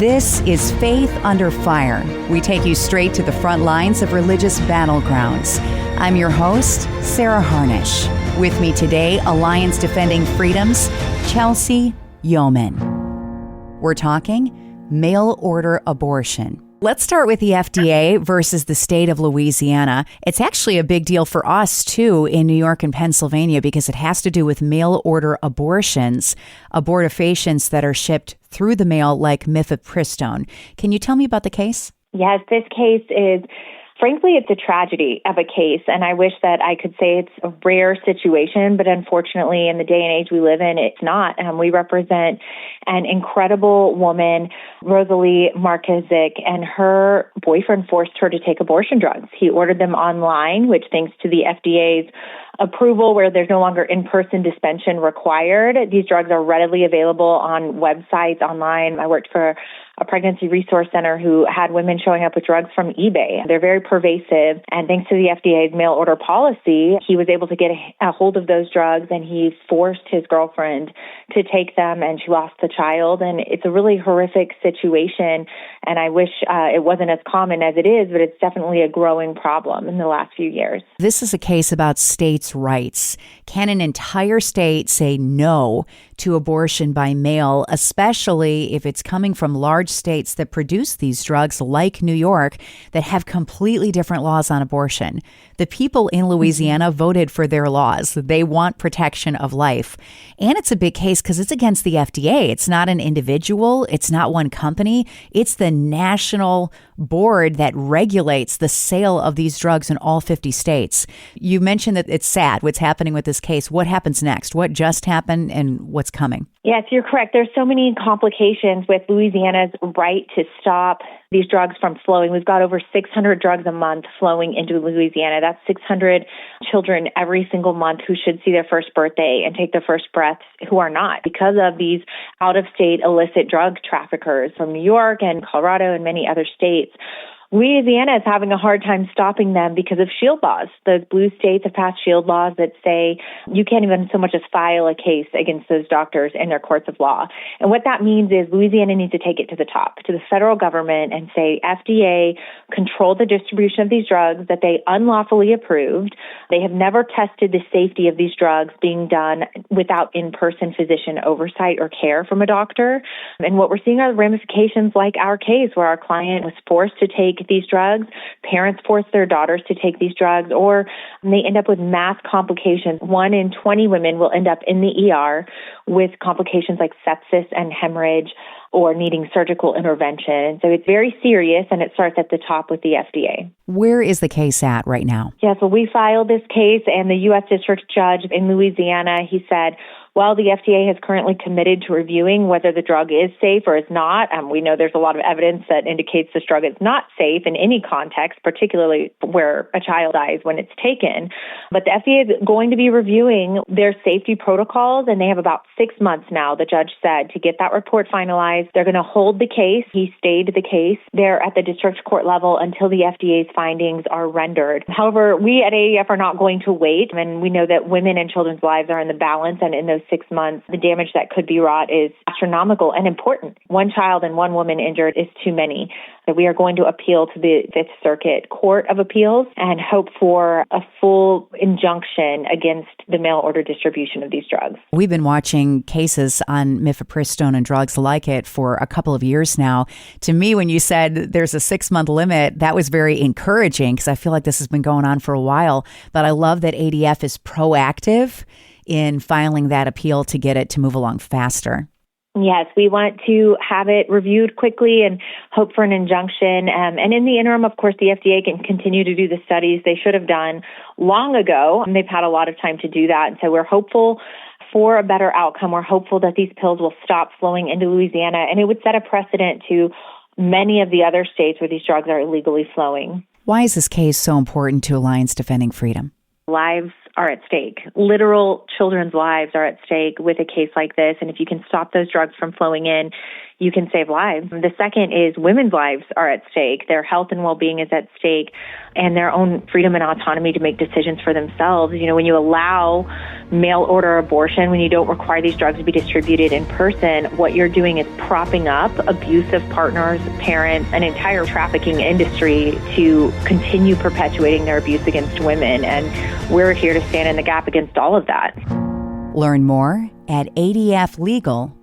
This is Faith Under Fire. We take you straight to the front lines of religious battlegrounds. I'm your host, Sarah Harnisch. With me today, Alliance Defending Freedom's Chelsea Youman. We're talking mail order abortion. Let's start with the FDA versus the state of Louisiana. It's actually a big deal for us, too, in New York and Pennsylvania because it has to do with mail order abortions, abortifacients that are shipped through the mail like mifepristone. Can you tell me about the case? Yes, this case is, frankly, it's a tragedy of a case, and I wish that I could say it's a rare situation, but unfortunately, in the day and age we live in, it's not. We represent an incredible woman, Rosalie Markizic, and her boyfriend forced her to take abortion drugs. He ordered them online, which thanks to the FDA's approval where there's no longer in-person dispensation required. These drugs are readily available on websites online. I worked for a pregnancy resource center who had women showing up with drugs from eBay. They're very pervasive, and thanks to the FDA's mail order policy, he was able to get a hold of those drugs, and he forced his girlfriend to take them, and she lost the child. And it's a really horrific situation, and I wish it wasn't as common as it is, but it's definitely a growing problem in the last few years. This is a case about states' rights. Can an entire state say no to abortion by mail, especially if it's coming from large states that produce these drugs like New York that have completely different laws on abortion? The people in Louisiana voted for their laws. They want protection of life. And it's a big case because it's against the FDA. It's not an individual. It's not one company. It's the national board that regulates the sale of these drugs in all 50 states. You mentioned that it's sad what's happening with this case. What happens next? What just happened and what's coming? Yes, you're correct. There's so many complications with Louisiana's right to stop these drugs from flowing. We've got over 600 drugs a month flowing into Louisiana. That's 600 children every single month who should see their first birthday and take their first breaths who are not because of these out-of-state illicit drug traffickers from New York and Colorado and many other states. Louisiana is having a hard time stopping them because of shield laws. Those blue states have passed shield laws that say you can't even so much as file a case against those doctors in their courts of law. And what that means is Louisiana needs to take it to the top, to the federal government, and say, FDA, control the distribution of these drugs that they unlawfully approved. They have never tested the safety of these drugs being done without in-person physician oversight or care from a doctor. And what we're seeing are ramifications like our case where our client was forced to take these drugs, parents force their daughters to take these drugs, or they end up with mass complications. 1 in 20 women will end up in the ER with complications like sepsis and hemorrhage or needing surgical intervention. So it's very serious, and it starts at the top with the FDA. Where is the case at right now? Yes, well, we filed this case, and the U.S. District Judge in Louisiana, he said, well, the FDA has currently committed to reviewing whether the drug is safe or is not. We know there's a lot of evidence that indicates this drug is not safe in any context, particularly where a child dies when it's taken. But the FDA is going to be reviewing their safety protocols, and they have about 6 months now, the judge said, to get that report finalized. They're going to hold the case. He stayed the case there at the district court level until the FDA's findings are rendered. However, we at ADF are not going to wait, and we know that women and children's lives are in the balance, and in those 6 months, the damage that could be wrought is astronomical and important. 1 child and 1 woman injured is too many. So we are going to appeal to the Fifth Circuit Court of Appeals and hope for a full injunction against the mail order distribution of these drugs. We've been watching cases on mifepristone and drugs like it for a couple of years now. To me, when you said there's a 6-month limit, that was very encouraging because I feel like this has been going on for a while. But I love that ADF is proactive in filing that appeal to get it to move along faster. Yes, we want to have it reviewed quickly and hope for an injunction. And in the interim, of course, the FDA can continue to do the studies they should have done long ago. They've had a lot of time to do that. And so we're hopeful for a better outcome. We're hopeful that these pills will stop flowing into Louisiana, and it would set a precedent to many of the other states where these drugs are illegally flowing. Why is this case so important to Alliance Defending Freedom? Lives are at stake. Literal children's lives are at stake with a case like this. And if you can stop those drugs from flowing in, you can save lives. The second is women's lives are at stake. Their health and well-being is at stake, and their own freedom and autonomy to make decisions for themselves. You know, when you allow mail order abortion, when you don't require these drugs to be distributed in person, what you're doing is propping up abusive partners, parents, an entire trafficking industry to continue perpetuating their abuse against women. And we're here to stand in the gap against all of that. Learn more at adflegal.org.